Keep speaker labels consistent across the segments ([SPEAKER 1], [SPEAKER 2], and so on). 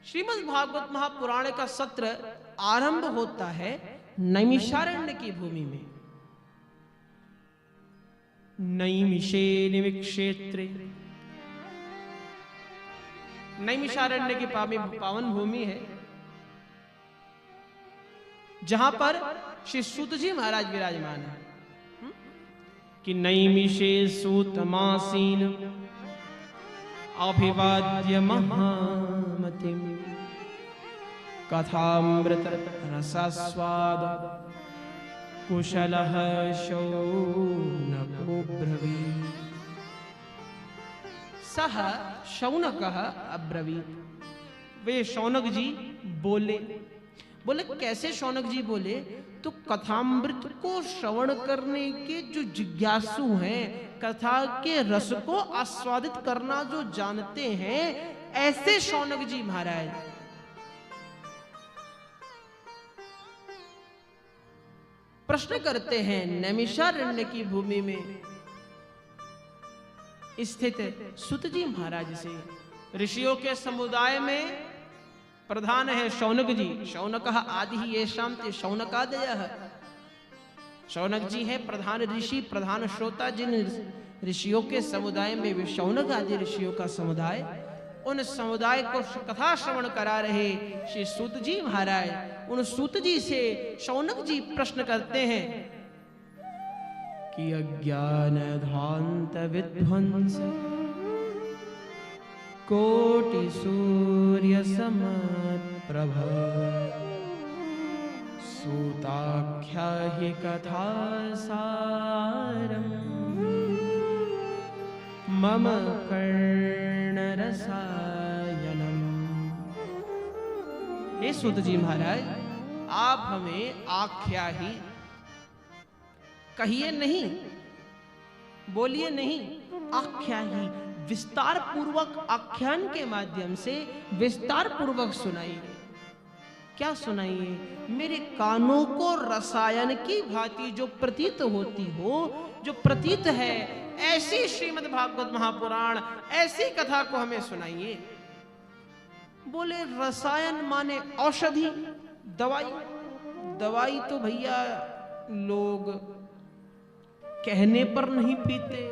[SPEAKER 1] श्रीमद् भागवत महापुराण का सत्र आरंभ होता है नैमिषारण्य की भूमि में। नैमिषे निमिक्षेत्रे, नैमिषारण्य की पावन भूमि है जहां पर श्री सूत जी महाराज विराजमान है कि नैमिषे सूतमासीन अभिवाद्य महामतिम कथामृत रसास्वाद कुशलः शौनको ब्रवीत्। सह शौनकः अब्रवीत्। वे शौनक जी बोले। बोले कैसे शौनक जी बोले? तो कथामृत को श्रवण करने के जो जिज्ञासु हैं, कथा के रस को आस्वादित करना जो जानते हैं, ऐसे शौनक जी महाराज। प्रश्न करते हैं नैमिषारण्य की भूमि में स्थित सूत जी महाराज से। ऋषियों के समुदाय में प्रधान है शौनक जी। शौनकः आदि ही येषां ते शौनकादयः। शौनक जी हैं प्रधान ऋषि, प्रधान श्रोता। जिन ऋषियों के समुदाय में वे शौनक आदि ऋषियों का समुदाय, उन समुदाय को कथा श्रवण करा रहे श्री सूत जी महाराज। उन सूत जी से शौनक जी प्रश्न करते हैं कि अज्ञान ध्वांत विध्वंस कोटि सूर्य समप्रभ सूताख्या हि कथा सारम मम कर्ण रसायनम। हे सूत जी महाराज, आप हमें आख्या ही कहिए नहीं, बोलिए नहीं, आख्या ही विस्तार पूर्वक आख्यान के माध्यम से विस्तार पूर्वक सुनाइए। क्या सुनाइए? मेरे कानों को रसायन की भांति जो प्रतीत होती हो, जो प्रतीत है, ऐसी श्रीमद् भागवत महापुराण, ऐसी कथा को हमें सुनाइए। बोले रसायन माने औषधि, दवाई। दवाई तो भैया लोग कहने पर नहीं पीते,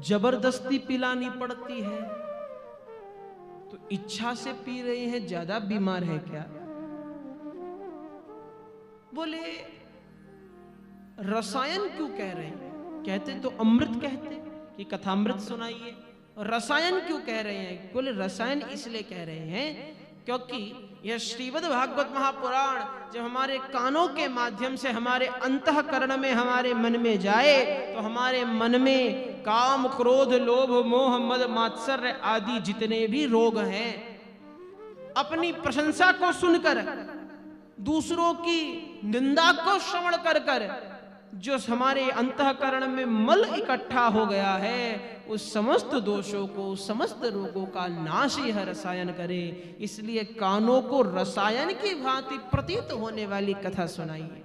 [SPEAKER 1] जबरदस्ती पिलानी पड़ती है। तो इच्छा से पी रहे हैं, ज्यादा बीमार है क्या? बोले रसायन क्यों कह रहे हैं? कहते तो अमृत कहते कि कथामृत सुनाइए। रसायन क्यों कह रहे हैं? बोले रसायन इसलिए कह रहे हैं क्योंकि यह श्रीमद् भागवत महापुराण जब हमारे कानों के माध्यम से हमारे अंतःकरण में, हमारे मन में जाए, तो हमारे मन में काम, क्रोध, लोभ, मोह, मद, मात्सर्य आदि जितने भी रोग हैं, अपनी प्रशंसा को सुनकर, दूसरों की निंदा को श्रवण कर कर जो हमारे अंतःकरण में मल इकट्ठा हो गया है, उस समस्त दोषों को, समस्त रोगों का नाश यह रसायन करे। इसलिए कानों को रसायन की भांति प्रतीत होने वाली कथा सुनाइए।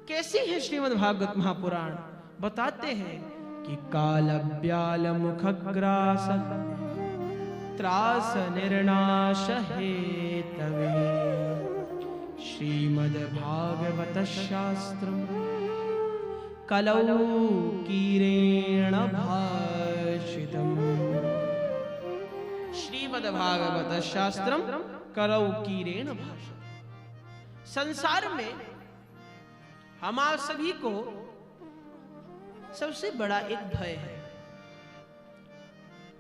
[SPEAKER 1] कैसी है श्रीमद् भागवत महापुराण? बताते हैं कि काल ब्याल मुखग्रास त्रास निर्नाश हेतवे श्रीमद् भागवत शास्त्रम कलौ कीरेण भाषितम्। श्रीमद् भागवत शास्त्रम कलौ कीरेण भाषितम्। संसार में हम आप सभी को सबसे बड़ा एक भय है।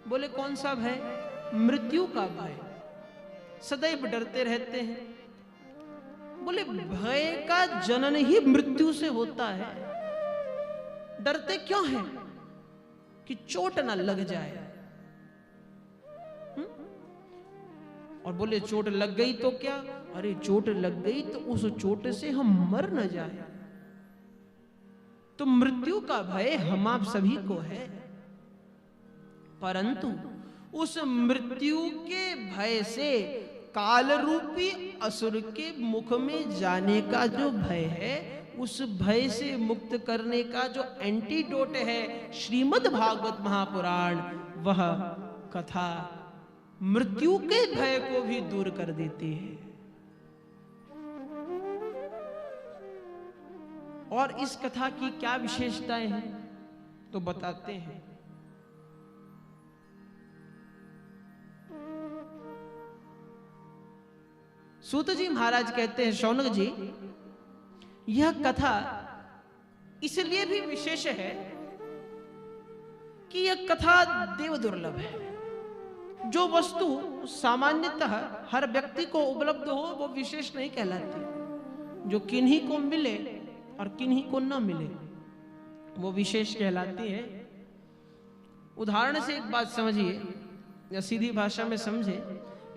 [SPEAKER 1] बोले कौन सा भय? मृत्यु का भय। सदैव डरते रहते हैं। बोले भय का जनन ही मृत्यु से होता है। डरते क्यों हैं? कि चोट ना लग जाए। और बोले चोट लग गई तो क्या? अरे चोट लग गई तो उस चोट से हम मर न जाए। तो मृत्यु का भय हम आप सभी को है, परंतु उस मृत्यु के भय से काल रूपी असुर के मुख में जाने का जो भय है, उस भय से मुक्त करने का जो एंटीडोट है श्रीमद् भागवत महापुराण, वह कथा मृत्यु के भय को भी दूर कर देती है। और इस कथा की क्या विशेषताएं हैं तो बताते हैं। सूत जी महाराज कहते हैं, शौनक जी, यह कथा इसलिए भी विशेष है कि यह कथा देव दुर्लभ है। जो वस्तु सामान्यतः हर व्यक्ति को उपलब्ध हो वो विशेष नहीं कहलाती। जो किन्हीं को मिले और किन्हीं को न मिले वो विशेष कहलाती है। उदाहरण से एक बात समझिए या सीधी भाषा में समझे।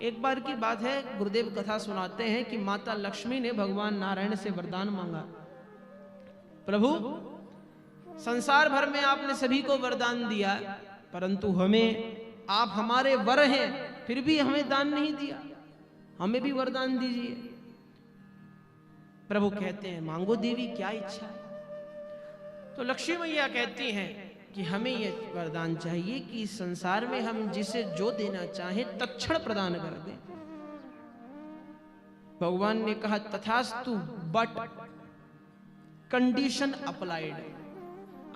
[SPEAKER 1] एक बार की बात है, गुरुदेव कथा सुनाते हैं कि माता लक्ष्मी ने भगवान नारायण से वरदान मांगा, प्रभु संसार भर में आपने सभी को वरदान दिया, परंतु हमें, आप हमारे वर हैं, फिर भी हमें दान नहीं दिया, हमें भी वरदान दीजिए। प्रभु कहते हैं, मांगो देवी, क्या इच्छा है। तो लक्ष्मी मैया कहती हैं कि हमें यह वरदान चाहिए कि इस संसार में हम जिसे जो देना चाहें तत्क्षण प्रदान कर दें। भगवान ने कहा, तथास्तु, बट कंडीशन अप्लाइड।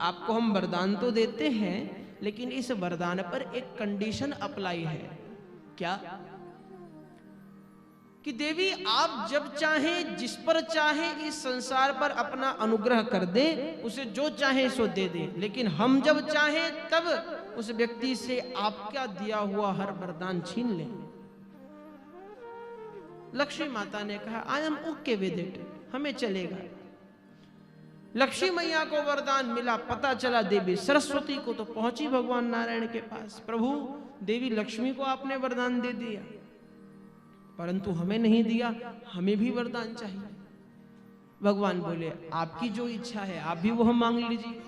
[SPEAKER 1] आपको हम वरदान तो देते हैं, लेकिन इस वरदान पर एक कंडीशन अप्लाई है। क्या? कि देवी आप जब चाहें, जिस पर चाहें इस संसार पर अपना अनुग्रह कर दें, उसे जो चाहें सो दे दें, लेकिन हम जब चाहें तब उस व्यक्ति से आपका दिया हुआ हर वरदान छीन लें। लक्ष्मी माता ने कहा, I am okay with it, हमें चलेगा। लक्ष्मी मैया को वरदान मिला, पता चला देवी सरस्वती को तो पहुंची भगवान नारायण के पास, प्रभु देवी लक्ष्मी को आपने वरदान दे दिया, परंतु हमें नहीं दिया, हमें भी वरदान चाहिए। भगवान बोले, आपकी जो इच्छा है आप भी वो मांग लीजिए।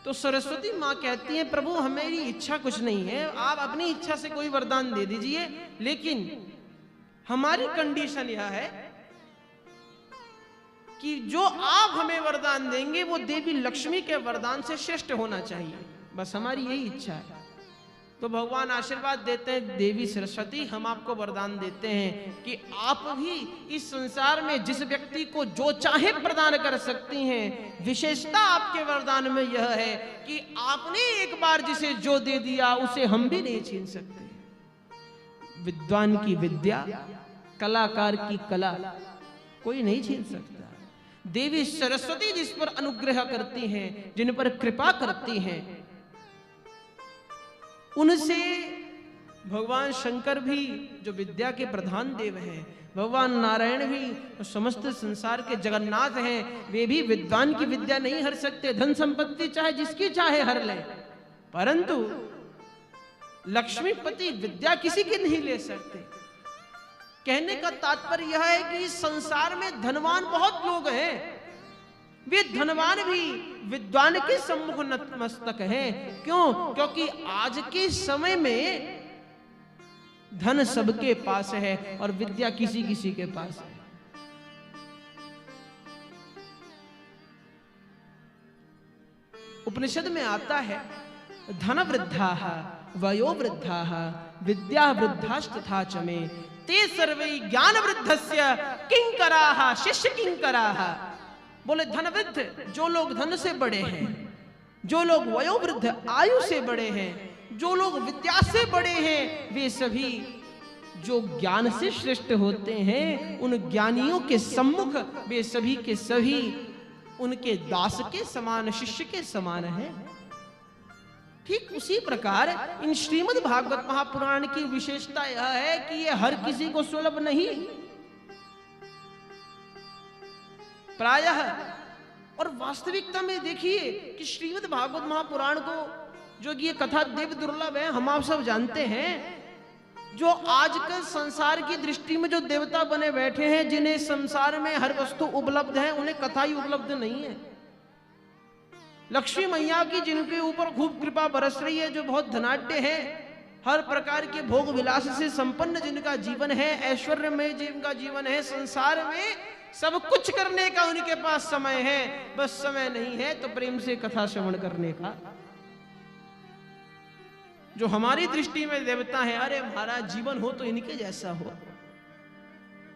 [SPEAKER 1] तो सरस्वती मां कहती है, प्रभु हमारी इच्छा कुछ नहीं है, आप अपनी इच्छा से कोई वरदान दे दीजिए, लेकिन हमारी कंडीशन यह है कि जो आप हमें वरदान देंगे वो देवी लक्ष्मी के वरदान से श्रेष्ठ होना चाहिए, बस हमारी यही इच्छा है। तो भगवान आशीर्वाद देते हैं, देवी सरस्वती हम आपको वरदान देते हैं कि आप भी इस संसार में जिस व्यक्ति को जो चाहे प्रदान कर सकती हैं। विशेषता आपके वरदान में यह है कि आपने एक बार जिसे जो दे दिया उसे हम भी नहीं छीन सकते। विद्वान की विद्या, कलाकार की कला कोई नहीं छीन सकता। देवी सरस्वती जिस पर अनुग्रह करती हैं, जिन पर कृपा करती हैं, उनसे भगवान शंकर भी जो विद्या के प्रधान देव हैं, भगवान नारायण भी समस्त संसार के जगन्नाथ हैं, वे भी विद्वान की विद्या नहीं हर सकते। धन संपत्ति चाहे जिसकी चाहे हर ले, परंतु लक्ष्मीपति विद्या किसी की नहीं ले सकते। कहने का तात्पर्य यह है कि इस संसार में धनवान बहुत लोग हैं, वे धनवान भी विद्वान के सम्मुख नतमस्तक हैं। क्यों? क्योंकि आज के समय में धन सबके पास है और विद्या किसी किसी के पास है। उपनिषद में आता है, धन वृद्धाः वयो वृद्धाः विद्या वृद्धास्तथा च मे ते सर्वे ज्ञान वृद्धस्य किंकराः शिष्य किंकराः। बोले धनवृद्ध जो लोग धन से बड़े हैं, जो लोग वयोवृद्ध आयु से बड़े हैं, जो लोग विद्या से बड़े हैं, वे सभी जो ज्ञान से श्रेष्ठ होते हैं, उन ज्ञानियों के सम्मुख वे सभी के सभी उनके दास के समान, शिष्य के समान हैं। ठीक उसी प्रकार इन श्रीमद् भागवत महापुराण की विशेषता यह है कि यह हर किसी को सुलभ नहीं। प्रायः और वास्तविकता में देखिए कि श्रीमद् भागवत महापुराण को जो ये कथा देव दुर्लभ है, हम आप सब जानते हैं। जो आजकल संसार की दृष्टि में जो देवता बने बैठे हैं, जिन्हें संसार में हर वस्तु उपलब्ध है, उन्हें कथा ही उपलब्ध नहीं है। लक्ष्मी मैया की जिनके ऊपर खूब कृपा बरस रही है, जो बहुत धनाढ्य है, हर प्रकार के भोग विलास से संपन्न जिनका जीवन है, ऐश्वर्य में जिनका जीवन है, संसार में सब कुछ करने का उनके पास समय है, बस समय नहीं है तो प्रेम से कथा श्रवण करने का। जो हमारी दृष्टि में देवता है, अरे महाराज जीवन हो तो इनके जैसा हो,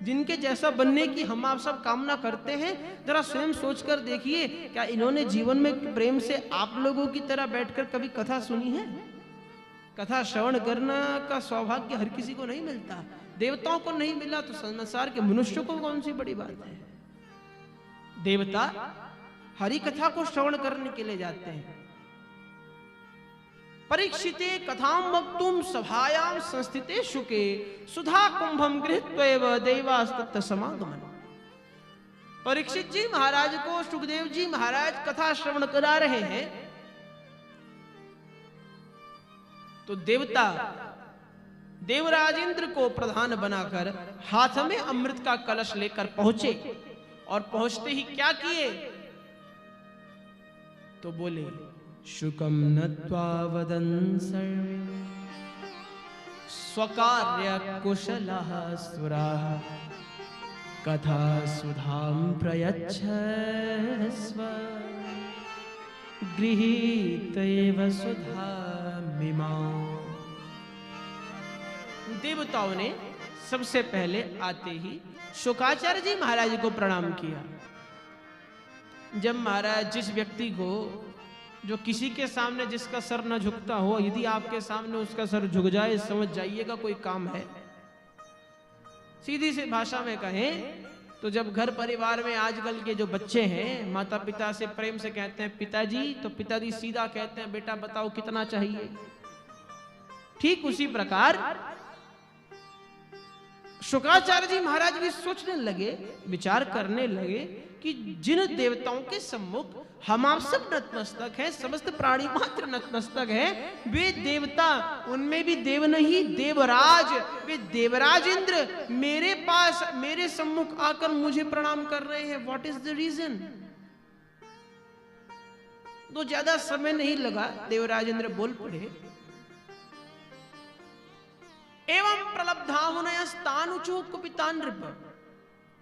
[SPEAKER 1] जिनके जैसा बनने की हम आप सब कामना करते हैं। जरा स्वयं सोचकर देखिए, क्या इन्होंने जीवन में प्रेम से आप लोगों की तरह बैठकर कभी कथा सुनी है? कथा श्रवण करना का सौभाग्य हर किसी को नहीं मिलता। देवताओं को नहीं मिला तो संसार के मनुष्यों को कौन सी बड़ी बात है। देवता हरि कथा को श्रवण करने के लिए जाते हैं। परीक्षिते कथाम वक्तुम सभायाम संस्थिते शुके सुधा कुंभम गृहीत्वैव देवास्तत्र समागमन। परीक्षित जी महाराज को सुखदेव जी महाराज कथा श्रवण करा रहे हैं, तो देवता देवराज इंद्र को प्रधान बनाकर हाथ में अमृत का कलश लेकर पहुंचे, और पहुंचते ही क्या किए, तो बोले शुकम नत्वा वदन् सर्वे स्वकार्य कुशलः सुराः कथा सुधाम प्रयच्छस्व गृहीतैव सुधामिमाम्। देवताओं ने सबसे पहले आते ही शुकाचार्य जी महाराज को प्रणाम किया। जब महाराज जिस व्यक्ति को, जो किसी के सामने जिसका सर न झुकता हो, यदि आपके सामने उसका सर झुक जाए, समझ जाइएगा कोई काम है। सीधी सी भाषा में कहें तो जब घर परिवार में आजकल के जो बच्चे हैं माता पिता से प्रेम से कहते हैं पिताजी, तो पिताजी सीधा कहते हैं बेटा बताओ कितना चाहिए। ठीक उसी प्रकार शुक्राचार्य जी महाराज भी सोचने लगे, विचार करने लगे कि जिन देवताओं के सम्मुख हम आप सब नतमस्तक हैं, समस्त प्राणी मात्र नतमस्तक हैं, वे देवता, उनमें भी देव नहीं देवराज, वे देवराज इंद्र मेरे पास मेरे सम्मुख आकर मुझे प्रणाम कर रहे हैं। What is the reason? तो ज्यादा समय नहीं लगा, देवराज इंद्र बोल पड़े, एवं प्रलब्धामुनयस्तानुचो कुपितान नृप।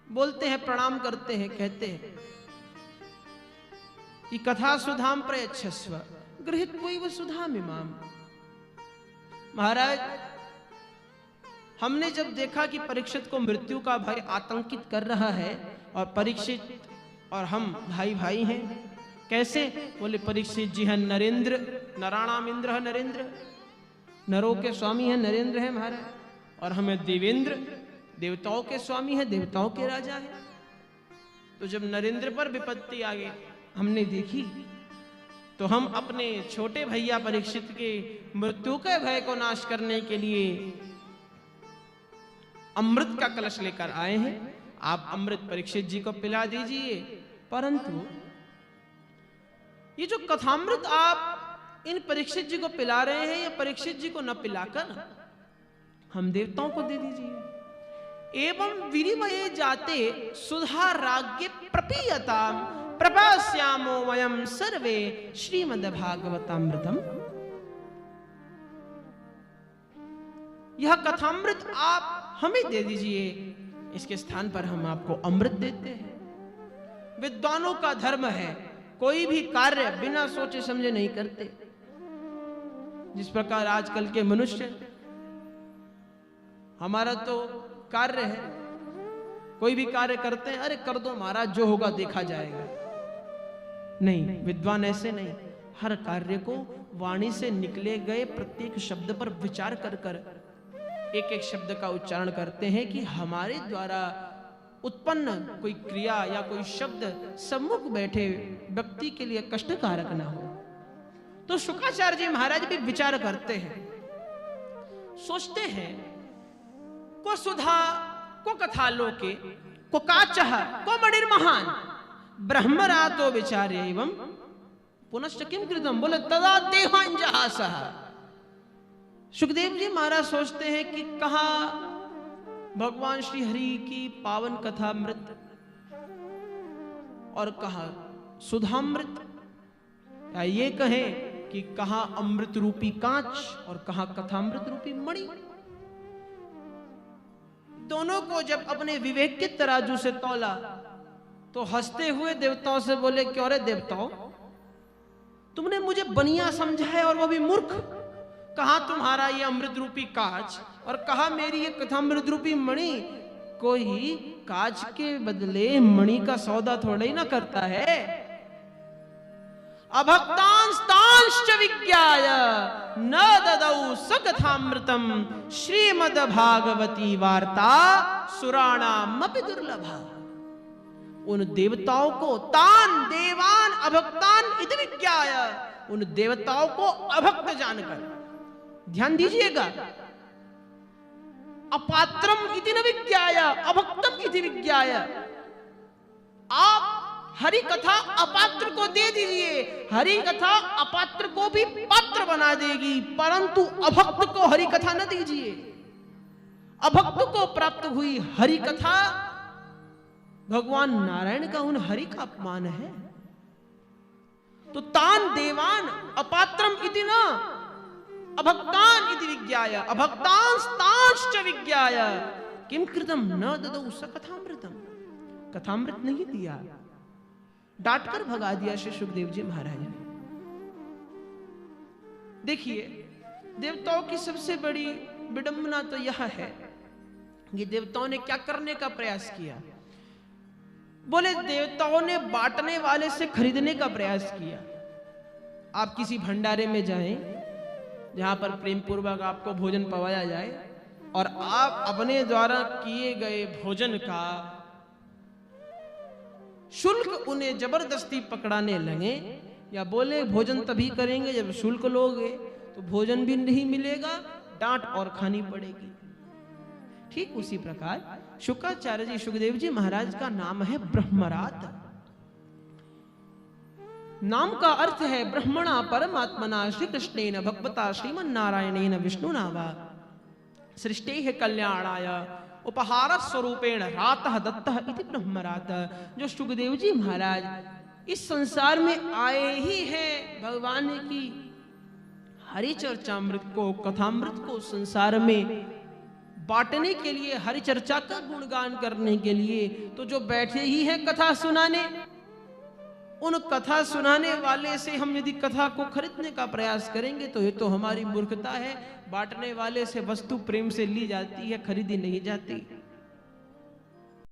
[SPEAKER 1] बोलते हैं, प्रणाम करते हैं, कहते हैं कि कथा सुधाम प्रयच्छस्व गृहीत्वैव सुधामिमाम्। महाराज, हमने जब देखा कि परीक्षित को मृत्यु का भय आतंकित कर रहा है, और परीक्षित और हम भाई भाई हैं, कैसे? बोले परीक्षित जी हैं नरेंद्र, नराणाम इंद्र है नरेंद्र, नरों के स्वामी हैं नरेंद्र है महाराज, और हमें देवेंद्र, देवताओं के स्वामी है, देवताओं के राजा है। तो जब नरेंद्र पर विपत्ति आ गई हमने देखी, तो हम अपने छोटे भैया परीक्षित के मृत्यु के भय को नाश करने के लिए अमृत का कलश लेकर आए हैं। आप अमृत परीक्षित जी को पिला दीजिए। परंतु ये जो कथामृत आप इन परीक्षित जी को पिला रहे हैं, ये परीक्षित जी को न पिलाकर हम देवताओं को दे दीजिए। एवं विनिमये जाते सुधा राज्ञ प्रपीयता प्रपास्यामो वयम सर्वे श्रीमद् भागवतामृतम। यह कथामृत आप हमें दे दीजिए, इसके स्थान पर हम आपको अमृत देते हैं। विद्वानों का धर्म है, कोई भी कार्य बिना सोचे समझे नहीं करते। जिस प्रकार आजकल के मनुष्य, हमारा तो कार्य है, कोई भी कार्य करते हैं, अरे कर दो महाराज, जो होगा देखा जाएगा। नहीं, विद्वान ऐसे नहीं, हर कार्य को वाणी से निकले गए प्रत्येक शब्द पर विचार कर कर एक एक शब्द का उच्चारण करते हैं कि हमारे द्वारा उत्पन्न कोई क्रिया या कोई शब्द सम्मुख बैठे व्यक्ति के लिए कष्टकारक ना हो। तो शुक्राचार्य जी महाराज भी विचार करते हैं, सोचते हैं, को सुधा को कथा लोके को काचः को मणिर्महान ब्रह्मरातो विचारे एवं पुनश्च किम कृतम। बोले तदा देहांजहासः। सुखदेव जी महाराज सोचते हैं कि कहा भगवान श्री हरि की पावन कथामृत और कहा सुधामृत, या ये कहें कि कहा अमृत रूपी कांच और कहा कथामृत रूपी मणि। दोनों को जब अपने विवेक के तराजू से तौला तो हंसते हुए देवताओं से बोले, क्यों रे देवताओं, तुमने मुझे बनिया समझा है और वो भी मूर्ख। कहा तुम्हारा ये अमृत रूपी काज और कहा मेरी ये कथामृत रूपी मणि। कोई काज के बदले मणि का सौदा थोड़ा ही ना करता है। अभक्तांस्तांश्च विज्ञाय न ददौ सकथामृतम श्रीमद् भागवती वार्ता सुराणामपि दुर्लभा। उन देवताओं को तान देवान अभक्तान इति विज्ञाय, उन देवताओं को अभक्त जानकर, ध्यान दीजिएगा, अपात्रम इति न विज्ञाय अभक्तम इति विज्ञाय। आप हरि कथा अपात्र को दे दीजिए, हरि कथा अपात्र को भी पात्र बना देगी, परंतु अभक्त को हरि कथा न दीजिए। अभक्त को प्राप्त हुई हरि कथा भगवान नारायण का उन हरि का अपमान है। तो तान देवान अपात्रम इति न अभक्तान इति विज्ञाय अभक्तांस्तांश्च विज्ञाय किम कृतम न ददौ स कथामृतम। कथामृत नहीं दिया, डांटकर भगा दिया श्री सुखदेव जी महाराज ने। देखिए, देवताओं की सबसे बड़ी विडंबना तो यह है कि देवताओं ने क्या करने का प्रयास किया। बोले देवताओं ने बांटने वाले से खरीदने का प्रयास किया। आप किसी भंडारे में जाएं जहां पर प्रेम पूर्वक आपको भोजन पवाया जाए और आप अपने द्वारा किए गए भोजन का शुल्क उन्हें जबरदस्ती पकड़ाने लगे या बोले भोजन तभी करेंगे जब शुल्क लोगे, तो भोजन भी नहीं मिलेगा, डांट और खानी पड़ेगी। ठीक उसी प्रकार शुक्राचार्य जी सुखदेव जी महाराज का नाम है ब्रह्मरात। नाम का अर्थ है ब्रह्मणा परमात्मना श्री कृष्णेन भगवता श्रीमन नारायणेन विष्णुना वा सृष्टेः कल्याणाय उपहार स्वरूपेण रातः दत्तः इति ब्रह्मरात। जो सुखदेव जी महाराज इस संसार में आए ही हैं भगवान की हरि चर्चामृत को, कथामृत को संसार में बांटने के लिए, हरि चर्चा का गुणगान करने के लिए। तो जो बैठे ही हैं कथा सुनाने, उन कथा सुनाने वाले से हम यदि कथा को खरीदने का प्रयास करेंगे तो ये तो हमारी मूर्खता है। बांटने वाले से वस्तु प्रेम से ली जाती है, खरीदी नहीं जाती।